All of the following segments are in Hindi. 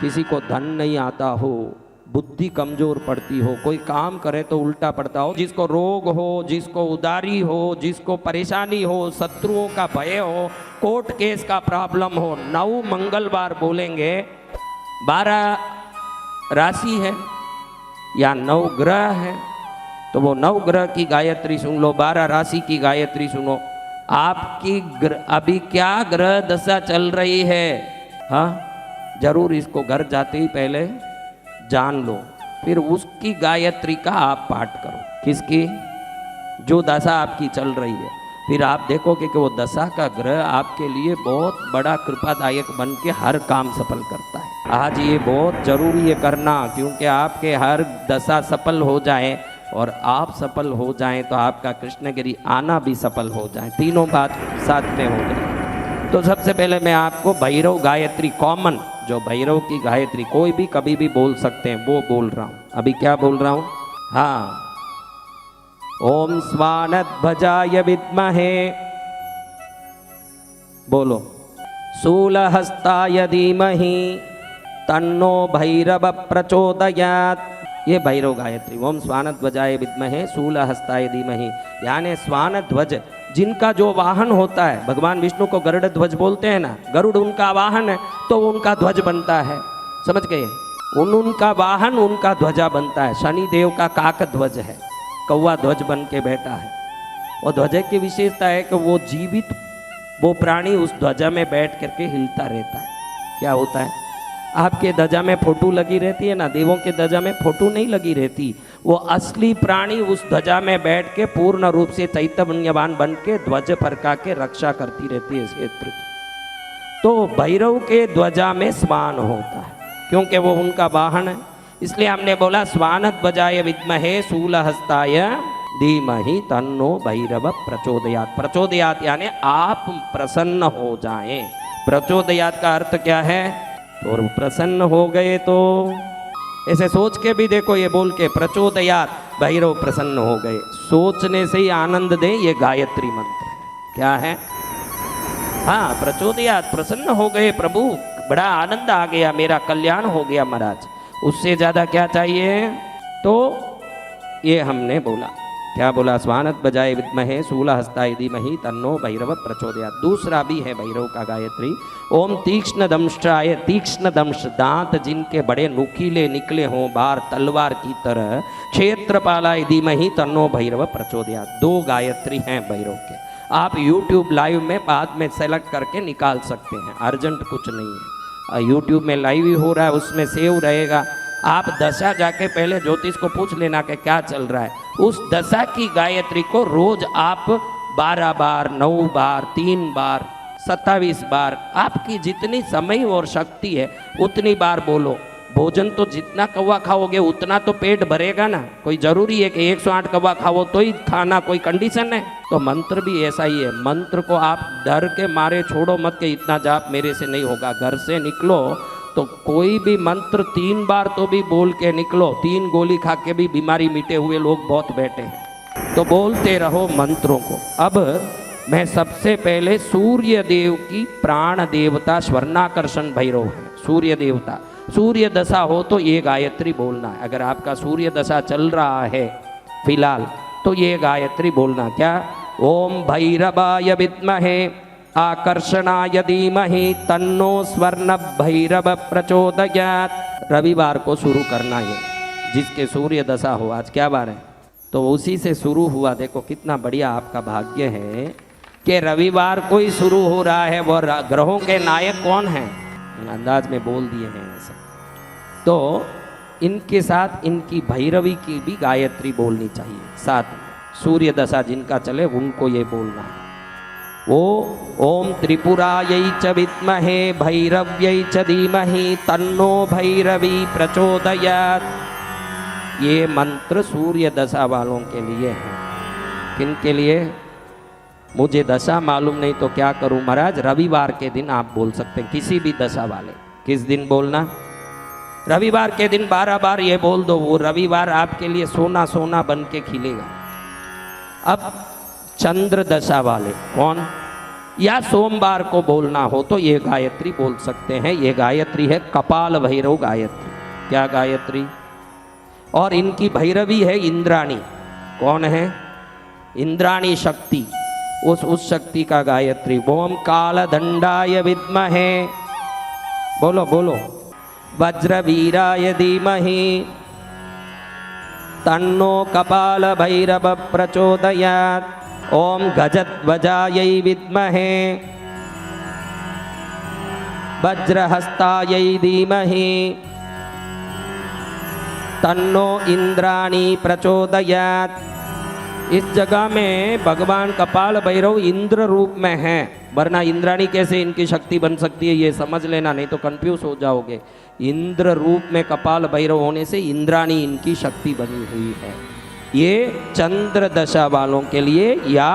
किसी को धन नहीं आता हो, बुद्धि कमजोर पड़ती हो, कोई काम करे तो उल्टा पड़ता हो, जिसको रोग हो, जिसको उदारी हो, जिसको परेशानी हो, शत्रुओं का भय हो, कोर्ट केस का प्रॉब्लम हो, 9 मंगलवार बोलेंगे। 12 राशि है या 9 ग्रह है, तो वो 9 ग्रह की गायत्री सुन लो, 12 राशि की गायत्री सुनो। आपकी अभी क्या ग्रह दशा चल रही है, हाँ जरूर इसको घर जाते ही पहले जान लो, फिर उसकी गायत्री का आप पाठ करो। किसकी? जो दशा आपकी चल रही है, फिर आप देखोगे कि वो दशा का ग्रह आपके लिए बहुत बड़ा कृपादायक बन के हर काम सफल करता है। आज ये बहुत जरूरी है करना, क्योंकि आपके हर दशा सफल हो जाए और आप सफल हो जाएं तो आपका कृष्णगिरी आना भी सफल हो जाए, तीनों बात साथ में हो गई। तो सबसे पहले मैं आपको भैरव गायत्री कॉमन, जो भैरव की गायत्री कोई भी कभी भी बोल सकते हैं, वो बोल रहा हूँ। अभी क्या बोल रहा हूँ? हाँ, ओम स्वानध्वजाय विद्महे, बोलो, शूलहस्ताय धीमहि तन्नो भैरव प्रचोदयात्। ये भैरव गायत्री, ओम स्वानध्वजाय विद्महे शूलहस्ताय धीमहि, यानी स्वानध्वज जिनका जो वाहन होता है, भगवान विष्णु को गरुड़ ध्वज बोलते हैं ना, गरुड़ उनका वाहन है तो उनका ध्वज बनता है, समझ गए? उनका वाहन उनका ध्वजा बनता है। शनि देव का काक ध्वज है, कौवा ध्वज बन के बैठा है। और ध्वज की विशेषता है कि वो जीवित, वो प्राणी उस ध्वजा में बैठ करके हिलता रहता है। क्या होता है? आपके ध्वजा में फोटो लगी रहती है ना, देवों के ध्वजा में फोटो नहीं लगी रहती, वो असली प्राणी उस ध्वजा में बैठ के पूर्ण रूप से चैतन्यवान बन के ध्वज फरका के रक्षा करती रहती है क्षेत्र की। तो भैरव के ध्वजा में स्वान होता है, क्योंकि वो उनका वाहन है, इसलिए हमने बोला स्वानध्वजाय विद्महे शूलहस्ताय धीमहि तन्नो भैरव प्रचोदयात्। प्रचोदयात् यानी आप प्रसन्न हो जाएं। प्रचोदयात् का अर्थ क्या है? और प्रसन्न हो गए तो ऐसे सोच के भी देखो, ये बोल के प्रचोदयात् भैरव प्रसन्न हो गए, सोचने से ही आनंद दे, ये गायत्री मंत्र क्या है? हाँ, प्रचोदयात् प्रसन्न हो गए प्रभु, बड़ा आनंद आ गया, मेरा कल्याण हो गया महाराज, उससे ज्यादा क्या चाहिए? तो ये हमने बोला, क्या बोला? स्वानध्वजाय विद्महे शूलहस्ताय धीमहि तन्नो भैरव प्रचोदयात्। दूसरा भी है भैरव का गायत्री, ओम तीक्ष्ण दंष्ट्राय, तीक्ष्ण दंश दांत जिनके बड़े नुकीले निकले हों बार तलवार की तरह, क्षेत्रपालाय धीमहि तन्नो भैरव प्रचोदयात्। 2 गायत्री हैं भैरव के, आप YouTube लाइव में बाद में सेलेक्ट करके निकाल सकते हैं, अर्जेंट कुछ नहीं है। YouTube में लाइव ही हो रहा है, उसमें सेव रहेगा। आप दशा जाके पहले ज्योतिष को पूछ लेना कि क्या चल रहा है, उस दशा की गायत्री को रोज आप 12 बार, 9 बार, 3 बार, 27 बार, आपकी जितनी समय और शक्ति है उतनी बार बोलो। भोजन तो जितना कौवा खाओगे उतना तो पेट भरेगा ना, कोई जरूरी है कि 108 कौवा खाओ तो ही खाना कोई कंडीशन है? तो मंत्र भी ऐसा ही है, मंत्र को आप डर के मारे छोड़ो मत कि इतना जाप मेरे से नहीं होगा। घर से निकलो तो कोई भी मंत्र 3 बार तो भी बोल के निकलो, 3 गोली खा के भी बीमारी मिटे हुए लोग बहुत बैठे हैं, तो बोलते रहो मंत्रों को। अब मैं सबसे पहले सूर्य देव की प्राण देवता स्वर्णाकर्षण भैरव है, सूर्य देवता, सूर्य दशा हो तो ये गायत्री बोलना है। अगर आपका सूर्य दशा चल रहा है फिलहाल तो ये गायत्री बोलना। क्या? ओम भैरवाय विद्महे आकर्षणाय धीमहि तन्नो स्वर्ण भैरव प्रचोदयात्। रविवार को शुरू करना है, जिसके सूर्य दशा हो। आज क्या बार है? तो उसी से शुरू हुआ। देखो कितना बढ़िया आपका भाग्य है कि रविवार को ही शुरू हो रहा है। वो ग्रहों के नायक कौन हैं? अंदाज में बोल दिए हैं ऐसा। तो इनके साथ इनकी भैरवी की भी गायत्री बोलनी चाहिए साथ में। सूर्य दशा जिनका चले उनको ये बोलना है। वो ओम त्रिपुरायै च विद्महे भैरव्यै च धीमहि तन्नो भैरवी प्रचोदयात्। ये मंत्र सूर्य दशा वालों के लिए है। किन के लिए? मुझे दशा मालूम नहीं तो क्या करूं महाराज? रविवार के दिन आप बोल सकते हैं, किसी भी दशा वाले। किस दिन बोलना? रविवार के दिन 12 बार ये बोल दो, वो रविवार आपके लिए सोना सोना बन के खिलेगा। अब चंद्र दशा वाले कौन? या सोमवार को बोलना हो तो ये गायत्री बोल सकते हैं। ये गायत्री है कपाल भैरव गायत्री। क्या गायत्री? और इनकी भैरवी है इंद्राणी। कौन है? इंद्राणी शक्ति। उस शक्ति का गायत्री। ओम काल दंडाय विद्महे, बोलो बोलो, वज्रवीराय धीमहि, तन्नो कपाल भैरव प्रचोदयात्, ओम गजध्वजायै विद्महे, वज्रहस्तायै धीमहि, तन्नो इंद्राणी प्रचोदयात्। इस जगह में भगवान कपाल भैरव इंद्र रूप में हैं, वरना इंद्राणी कैसे इनकी शक्ति बन सकती है ये समझ लेना, नहीं तो कंफ्यूज हो जाओगे। इंद्र रूप में कपाल भैरव होने से इंद्राणी इनकी शक्ति बनी हुई है। ये चंद्र दशा वालों के लिए या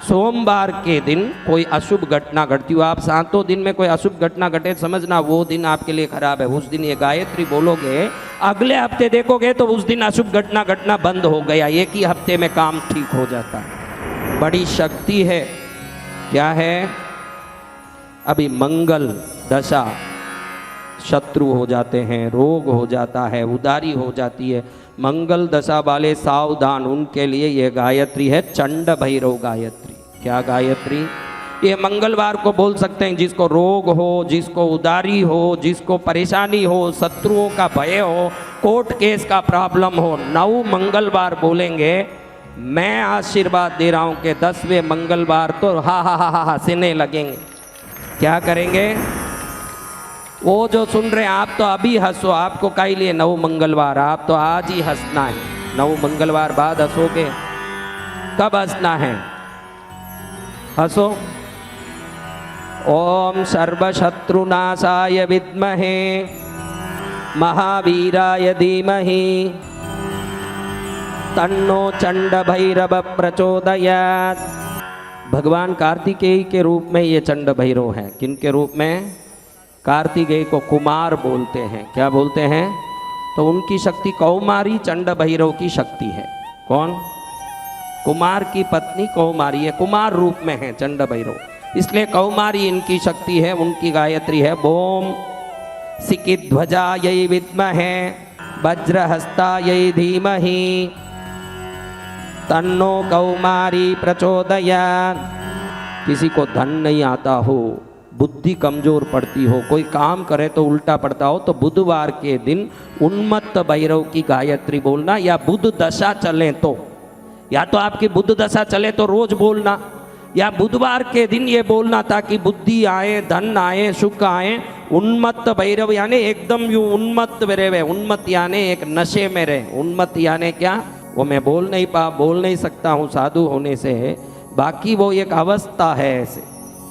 सोमवार के दिन कोई अशुभ घटना घटती हो, आप 7 दिन में कोई अशुभ घटना घटे समझना वो दिन आपके लिए खराब है। उस दिन ये गायत्री बोलोगे, अगले हफ्ते देखोगे तो उस दिन अशुभ घटना घटना बंद हो गया, एक ही हफ्ते में काम ठीक हो जाता है। बड़ी शक्ति है। क्या है? अभी मंगल दशा, शत्रु हो जाते हैं, रोग हो जाता है, उदारी हो जाती है। मंगल दशा वाले सावधान, उनके लिए ये गायत्री है चंड भैरव गायत्री। क्या गायत्री? ये मंगलवार को बोल सकते हैं। जिसको रोग हो, जिसको उदारी हो, जिसको परेशानी हो, शत्रुओं का भय हो, कोर्ट केस का प्रॉब्लम हो, 9 मंगलवार बोलेंगे। मैं आशीर्वाद दे रहा हूं कि 10वें मंगलवार तो हा हा हा हा हंसने लगेंगे। क्या करेंगे? वो जो सुन रहे हैं आप तो अभी हंसो, आपको काहे लिए 9 मंगलवार, आप तो आज ही हंसना है। 9 मंगलवार बाद हंसोगे। कब हंसना है? हंसो। ओम सर्वशत्रुनाशाय विद्महे महावीराय धीमहि तन्नो चंड भैरव प्रचोदयात्। भगवान कार्तिकेय के रूप में ये चंड भैरव हैं। किन के रूप में? कार्तिकेय को कुमार बोलते हैं। क्या बोलते हैं? तो उनकी शक्ति कौमारी चंड भैरव की शक्ति है। कौन? कुमार की पत्नी कौमारी है, कुमार रूप में है चंड भैरव, इसलिए कौमारी इनकी शक्ति है। उनकी गायत्री है ओम सिकिध्वजायै विद्महे वज्रहस्तायै धीमहि तन्नो कौमारी प्रचोदयात्। किसी को धन नहीं आता हो, बुद्धि कमजोर पड़ती हो, कोई काम करे तो उल्टा पड़ता हो, तो बुधवार के दिन उन्मत्त भैरव की गायत्री बोलना। या बुध दशा चले तो, या तो आपकी बुध दशा चले तो रोज बोलना, या बुधवार के दिन ये बोलना ताकि बुद्धि आए, धन आए, सुख आए। उन्मत्त भैरव यानी एकदम यूं उन्मत्त रहे। उन्मत्त यानी एक नशे में रहे। उन्मत्त यानी क्या? वो मैं बोल नहीं सकता हूँ साधु होने से, बाकी वो एक अवस्था है, ऐसे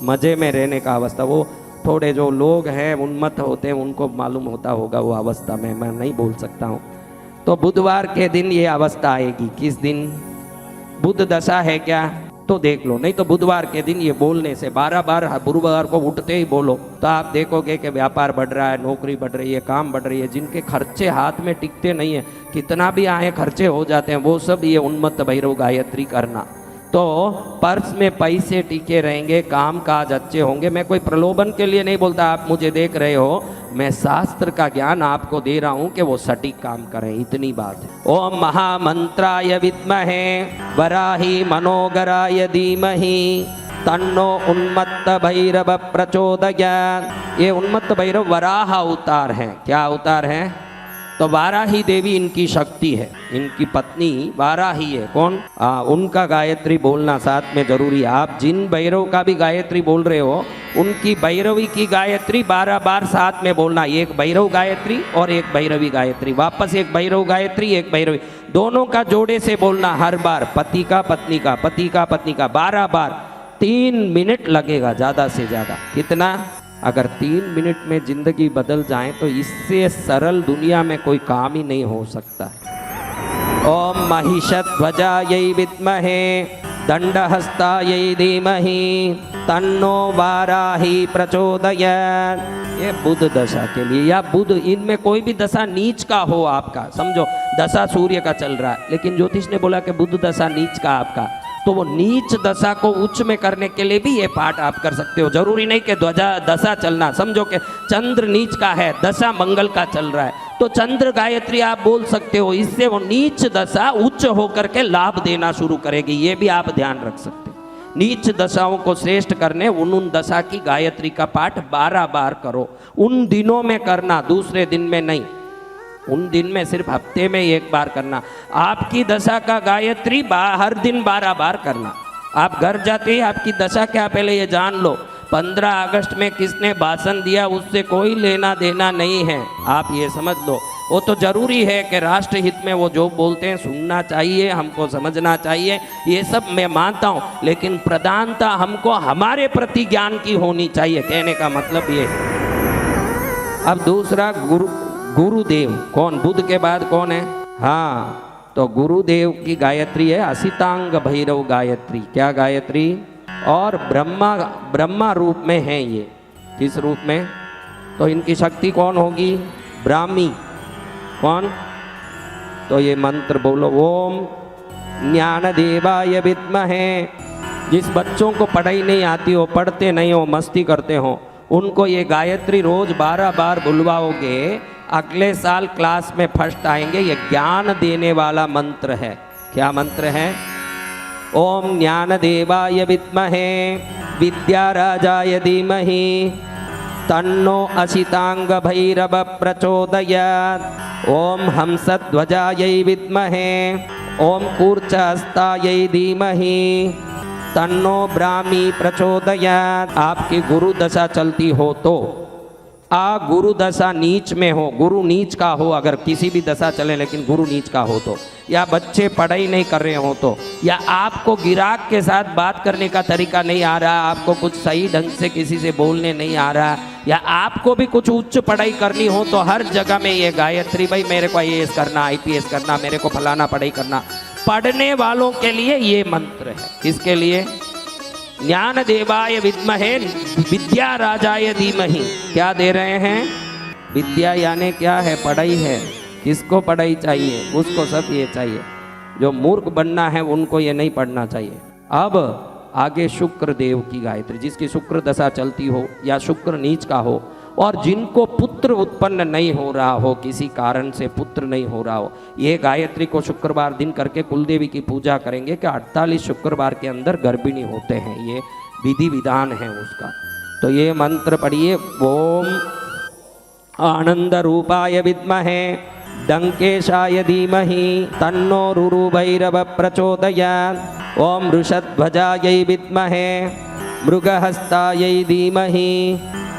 मजे में रहने का अवस्था। वो थोड़े जो लोग हैं उन्मत्त होते हैं, उनको मालूम होता होगा वो अवस्था में, मैं नहीं बोल सकता हूँ। तो बुधवार के दिन ये अवस्था आएगी। किस दिन? बुध दशा है क्या? तो देख लो, नहीं तो बुधवार के दिन ये बोलने से 12 बार गुरुवार को उठते ही बोलो तो आप देखोगे कि व्यापार बढ़ रहा है, नौकरी बढ़ रही है, काम बढ़ रही है। जिनके खर्चे हाथ में टिकते नहीं है, कितना भी आए खर्चे हो जाते हैं, वो सब ये उन्मत्त भैरव गायत्री करना। तो पर्स में पैसे टिके रहेंगे, काम काज अच्छे होंगे। मैं कोई प्रलोभन के लिए नहीं बोलता, आप मुझे देख रहे हो, मैं शास्त्र का ज्ञान आपको दे रहा हूं कि वो सटीक काम करें, इतनी बात है। ओम महामंत्राय विद्महे वराही मनोगराय धीमहि तन्नो उन्मत्त भैरव प्रचोदयात्। ये उन्मत्त भैरव वराह अवतार हैं। क्या अवतार हैं? तो वाराही देवी इनकी शक्ति है, इनकी पत्नी वाराही है। कौन? उनका गायत्री बोलना साथ में जरूरी है। आप जिन भैरव का भी गायत्री बोल रहे हो, उनकी भैरवी की गायत्री 12 बार साथ में बोलना। एक भैरव गायत्री और एक भैरवी गायत्री, वापस एक भैरव गायत्री, एक भैरवी, दोनों का जोड़े से बोलना हर बार। पति का पत्नी का, पति का पत्नी का, 12 बार। 3 मिनट लगेगा ज़्यादा से ज़्यादा। कितना? अगर 3 मिनट में जिंदगी बदल जाए तो इससे सरल दुनिया में कोई काम ही नहीं हो सकता। ओम महिषध्वजायै विद्महे दंडहस्तायै धीमहि तन्नो वाराही प्रचोदयात्। ये बुध दशा के लिए, या बुध, इनमें कोई भी दशा नीच का हो आपका, समझो दशा सूर्य का चल रहा है, लेकिन ज्योतिष ने बोला कि बुध दशा नीच का आपका, तो वो नीच दशा को उच्च में करने के लिए भी ये पाठ आप कर सकते हो। जरूरी नहीं कि ध्वजा दशा चलना, समझो कि चंद्र नीच का है, दशा मंगल का चल रहा है, तो चंद्र गायत्री आप बोल सकते हो। इससे वो नीच दशा उच्च होकर के लाभ देना शुरू करेगी, ये भी आप ध्यान रख सकते हो। नीच दशाओं को श्रेष्ठ करने उन दशा की गायत्री का पाठ 12 बार करो। उन दिनों में करना, दूसरे दिन में नहीं। उन दिन में सिर्फ हफ्ते में 1 बार करना। आपकी दशा का गायत्री हर दिन 12 बार करना। आप घर जाते ही आपकी दशा क्या, पहले ये जान लो। 15 अगस्त में किसने भाषण दिया उससे कोई लेना देना नहीं है, आप ये समझ लो। वो तो जरूरी है कि राष्ट्र हित में वो जो बोलते हैं सुनना चाहिए, हमको समझना चाहिए, ये सब मैं मानता हूँ, लेकिन प्रधानता हमको हमारे प्रति ज्ञान की होनी चाहिए, कहने का मतलब ये। अब दूसरा गुरुदेव, कौन? बुद्ध के बाद कौन है? हाँ, तो गुरुदेव की गायत्री है असितांग भैरव गायत्री। क्या गायत्री? और ब्रह्मा रूप में है ये। किस रूप में? तो इनकी शक्ति कौन होगी? ब्राह्मी। कौन? तो ये मंत्र बोलो, ओम ज्ञान देवाय विद्महे। जिस बच्चों को पढ़ाई नहीं आती हो, पढ़ते नहीं हो, मस्ती करते हो, उनको ये गायत्री रोज 12 बार बुलवाओगे, अगले साल क्लास में फर्स्ट आएंगे। ये ज्ञान देने वाला मंत्र है। क्या मंत्र है? ओम ज्ञान देवाय विद्महे विद्याराजाय धीमहि तन्नो असितांग भैरव प्रचोदयात्। ओम हंसध्वजायै विद्महे ओम कूर्चहस्तायै धीमहि तन्नो ब्राह्मी प्रचोदयात्। आपकी गुरु दशा चलती हो तो, गुरु दशा नीच में हो, गुरु नीच का हो, अगर किसी भी दशा चले लेकिन गुरु नीच का हो तो, या बच्चे पढ़ाई नहीं कर रहे हो तो, या आपको गिराक के साथ बात करने का तरीका नहीं आ रहा, आपको कुछ सही ढंग से किसी से बोलने नहीं आ रहा, या आपको भी कुछ उच्च पढ़ाई करनी हो, तो हर जगह में ये गायत्री, भाई मेरे को IAS करना, IPS करना, मेरे को फलाना पढ़ाई करना, पढ़ने वालों के लिए ये मंत्र है। किसके लिए? ज्ञान देवाय विद्महे विद्या राजाय धीमहि। क्या दे रहे हैं? विद्या यानी क्या है? पढ़ाई है। किसको पढ़ाई चाहिए? उसको सब ये चाहिए। जो मूर्ख बनना है उनको ये नहीं पढ़ना चाहिए। अब आगे शुक्र देव की गायत्री, जिसकी शुक्र दशा चलती हो या शुक्र नीच का हो, और जिनको पुत्र उत्पन्न नहीं हो रहा हो, किसी कारण से पुत्र नहीं हो रहा हो, ये गायत्री को शुक्रवार दिन करके कुलदेवी की पूजा करेंगे कि 48 शुक्रवार के अंदर गर्भिणी होते हैं। ये विधि विधान है उसका। तो ये मंत्र पढ़िए, ओम आनंद रूपाय विद्महे डंकेशाय धीमहि तन्नो रुरु भैरव प्रचोदयात्। ओम वृषध्वजायै विद्महे मृगहस्तायै धीमहि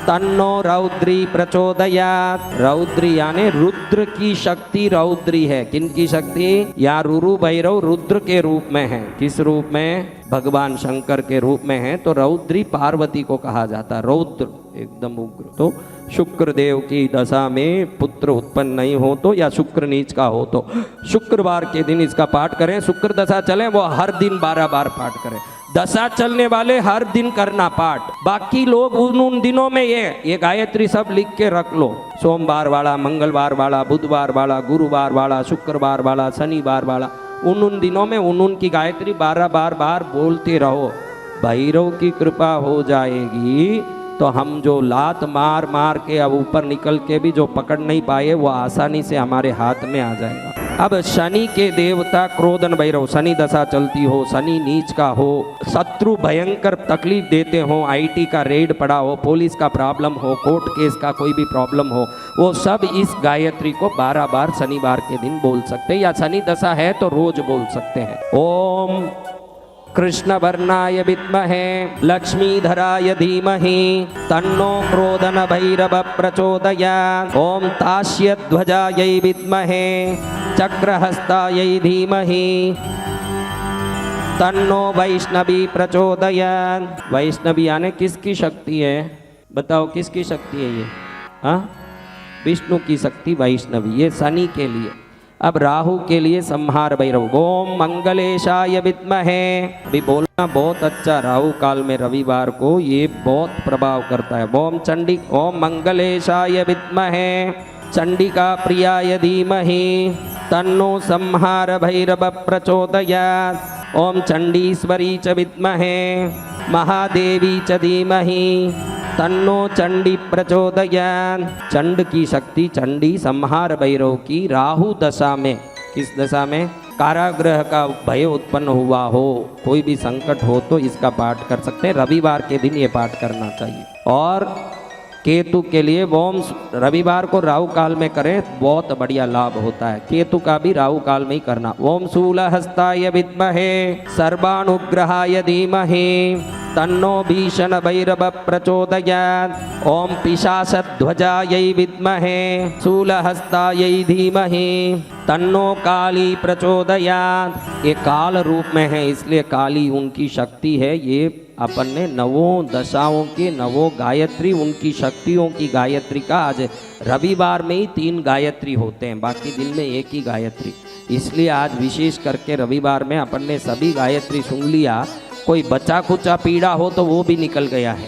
तन्नो रौद्री प्रचोदयात्। रौद्री यानी रुद्र की शक्ति रौद्री है। किन की शक्ति? या रुरु भैरव रुद्र के रूप में है। किस रूप में? भगवान शंकर के रूप में है। तो रौद्री पार्वती को कहा जाता है, रौद्र एकदम उग्र। तो शुक्र देव की दशा में पुत्र उत्पन्न नहीं हो तो, या शुक्र नीच का हो तो, शुक्रवार के दिन इसका पाठ करें। शुक्र दशा चले वो हर दिन 12 बार पाठ करें। दशा चलने वाले हर दिन करना पाठ। बाकी लोग उन दिनों में ये गायत्री सब लिख के रख लो। सोमवार वाला, मंगलवार वाला, बुधवार वाला, गुरुवार वाला, शुक्रवार वाला, शनिवार वाला, उन दिनों में उन की गायत्री 12 बार बोलते रहो। भैरव की कृपा हो जाएगी तो हम जो लात मार मार के अब ऊपर निकल के भी जो पकड़ नहीं पाए, वो आसानी से हमारे हाथ में आ जाएगा। अब शनि के देवता क्रोधन भैरव, शनि दशा चलती हो, शनि नीच का हो, शत्रु भयंकर तकलीफ देते हो, IT का रेड पड़ा हो, पुलिस का प्रॉब्लम हो, कोर्ट केस का कोई भी प्रॉब्लम हो, वो सब इस गायत्री को 12 बार शनिवार के दिन बोल सकते हैं, या शनि दशा है तो रोज बोल सकते हैं। ओम कृष्ण वर्णाय विद्महे लक्ष्मीधराय धीमहि तन्नो क्रोधन भैरव प्रचोदयात्। ओम तास्यध्वजायै विद्महे चक्रहस्तायै धीमहि तन्नो वैष्णवी प्रचोदयात्। वैष्णवी यानी किसकी शक्ति है? बताओ किसकी शक्ति है ये? हाँ, विष्णु की शक्ति वैष्णवी। ये शनि के लिए। अब राहु के लिए संहार भैरव, ओम मंगलेशाय विद्महे। अभी बोलना बहुत अच्छा, राहु काल में रविवार को ये बहुत प्रभाव करता है। ओम चंडी, ओम मंगलेशाय विद्महे चंडिका प्रियाय धीमहि तन्नो संहार भैरव प्रचोदयात्। ओम चंडीश्वरी च विद्महे महादेवी च धीमहि तन्नो चंडी प्रचोदयात्। चंड की शक्ति, चंडी संहार भैरव की, राहु दशा में, किस दशा में? कारागृह का भय उत्पन्न हुआ हो, कोई भी संकट हो तो इसका पाठ कर सकते हैं। रविवार के दिन ये पाठ करना चाहिए। और केतु के लिए ओम, रविवार को राहु काल में करें, बहुत बढ़िया लाभ होता है। केतु का भी राहु काल में ही करना। ओम शूलहस्ताय विद्महे सर्वानुग्रहाय धीमहि तन्नो भीषण भैरव प्रचोदयात्। ओम पिशाचध्वजायै विद्महे शूलहस्तायै धीमहि तन्नो काली प्रचोदयात्। ये काल रूप में है, इसलिए काली उनकी शक्ति है। ये अपन ने नवों दशाओं के नवों गायत्री, उनकी शक्तियों की गायत्री का आज रविवार में ही 3 गायत्री होते हैं, बाकी दिन में एक ही गायत्री। इसलिए आज विशेष करके रविवार में अपन ने सभी गायत्री सुन लिया। कोई बचा कुचा पीड़ा हो तो वो भी निकल गया है।